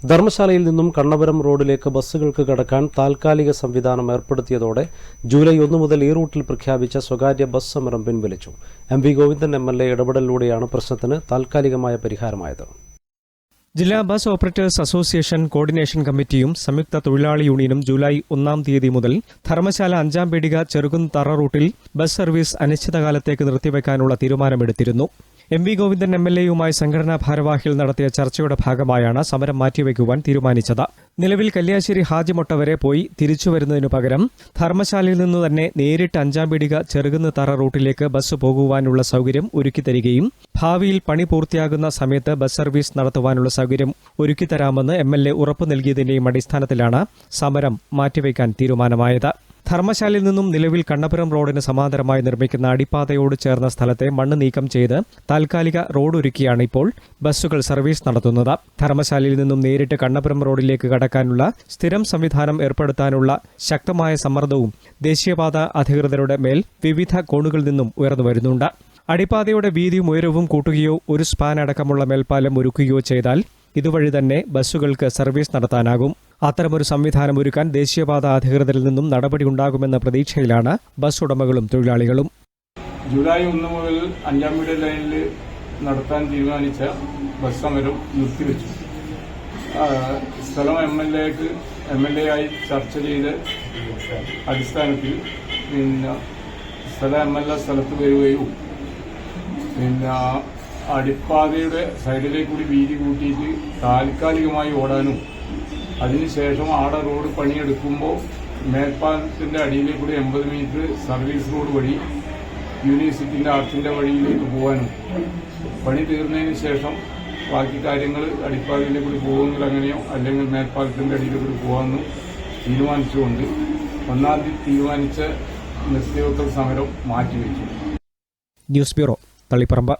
ധർമ്മശാലയിൽ നിന്നും കണ്ണപുരം റോഡിലേക്ക് ബസ്സുകൾക്ക് കടക്കാൻ താൽക്കാലിക സംവിധാനം ഏർപ്പെടുത്തിയതോടെ ജൂലൈ 1 മുതൽ ഈ റൂട്ടിൽ പ്രഖ്യാപിച്ച സ്വകാര്യ ബസ് സമരം പിൻവലിച്ചു. എം വി ഗോവിന്ദൻ MLA ഇടപെടലിലൂടെയാണ് പ്രശ്നത്തിന് താൽക്കാലികമായ പരിഹാരമായത്. ജില്ലാ ബസ് ഓപ്പറേറ്റേഴ്സ് അസോസിയേഷൻ കോർഡിനേഷൻ കമ്മിറ്റിയും സംയുക്ത തൊഴിലാളി യൂണിയനും ജൂലൈ 1 മുതൽ ധർമ്മശാല 5 പീടിക ചെറുകുന്ന് തറ റൂട്ടിൽ ബസ് സർവീസ് അനിശ്ചിതകാലത്തേക്ക് നിർത്തിവെക്കാനുള്ള തീരുമാനമെടുത്തിരുന്നു. എം വി ഗോവിന്ദൻ MLAയുമായി സംഘടനാ ഭാരവാഹികൾ നടത്തിയ ചർച്ചയുടെ ഭാഗമായാണ് സമരം മാറ്റിവെക്കുവാൻ തീരുമാനിച്ചത്. നിലവിൽ കല്യാശ്ശേരി ഹാജിമൊട്ട വരെ പോയി തിരിച്ചുവരുന്നതിനു പകരം ധർമ്മശാലയിൽ നിന്നു തന്നെ നേരിട്ട് 5 പീടിക ചെറുകുന്ന് തറ റൂട്ടിലേക്ക് ബസ് പോകുവാനുള്ള സൗകര്യം ഒരുക്കിത്തരികയും ഭാവിയിൽ പണി പൂർത്തിയാകുന്ന സമയത്ത് ബസ് സർവീസ് നടത്തുവാനുള്ള സൗകര്യം ഒരുക്കിത്തരാമെന്ന് MLA ഉറപ്പു നൽകിയതിന്റെയും അടിസ്ഥാനത്തിലാണ് സമരം മാറ്റിവെക്കാൻ തീരുമാനമായത്. ധർമ്മശാലയിൽ നിന്നും നിലവിൽ കണ്ണപുരം റോഡിന് സമാന്തരമായി നിർമ്മിക്കുന്ന അടിപ്പാതയോട് ചേർന്ന സ്ഥലത്തെ മണ്ണ് നീക്കം ചെയ്ത് താൽക്കാലിക റോഡ് ഒരുക്കിയാണ് ഇപ്പോൾ ബസ്സുകൾ സർവീസ് നടത്തുന്നത്. ധർമ്മശാലയിൽ നിന്നും നേരിട്ട് കണ്ണപുരം റോഡിലേക്ക് കടക്കാനുള്ള സ്ഥിരം സംവിധാനം ഏർപ്പെടുത്താനുള്ള ശക്തമായ സമ്മർദ്ദവും ദേശീയപാത അധികൃതരുടെ മേൽ വിവിധ കോണുകളിൽ നിന്നും ഉയർന്നുവരുന്നുണ്ട്. അടിപ്പാതയുടെ വീതിയും ഉയരവും കൂട്ടുകയോ ഒരു സ്പാൻ അടക്കമുള്ള മേൽപ്പാലം ഒരുക്കുകയോ ചെയ്താൽ ഇതുവഴി തന്നെ ബസ്സുകൾക്ക് സർവീസ് നടത്താനാകും. അത്തരമൊരു സംവിധാനം ഒരുക്കാൻ ദേശീയപാത അധികൃതരിൽ നിന്നും നടപടിയുണ്ടാകുമെന്ന പ്രതീക്ഷയിലാണ് ബസ് ഉടമകളും തൊഴിലാളികളും. ജൂലൈ 1 മുതൽ 5 പീടിക ലൈനിൽ നടത്താൻ തീരുമാനിച്ച ബസ് സമരം നിർത്തിവെച്ചു. സ്ഥലം MLA ആയി ചർച്ച ചെയ്ത അടിസ്ഥാനത്തിൽ സ്ഥലത്ത് വരികയും അടിപ്പാതയുടെ സൈഡിലേക്ക് കൂടി വീതി കൂട്ടിയിട്ട് താൽക്കാലികമായി ഓടാനും അതിനുശേഷം ആടെ റോഡ് പണിയെടുക്കുമ്പോൾ മേൽപ്പാലത്തിന്റെ അടിയിലേക്ക് കൂടി 80 മീറ്റർ സർവീസ് റോഡ് വഴി യൂണിവേഴ്സിറ്റിന്റെ ആർച്ചിന്റെ വഴിയിലേക്ക് പോകാനും പണി തീർന്നതിന് ശേഷം ബാക്കി കാര്യങ്ങൾ അടിപ്പാതയിലേക്ക് കൂടി പോകുമെങ്കിൽ അങ്ങനെയോ അല്ലെങ്കിൽ മേൽപ്പാലത്തിന്റെ അടിയിലേക്ക് കൂടി പോകാമെന്നും തീരുമാനിച്ചുകൊണ്ട് 1 തീരുമാനിച്ച നിർത്തിവെക്കൽ സമരം മാറ്റിവെച്ചു. News bureau, Taliparamba.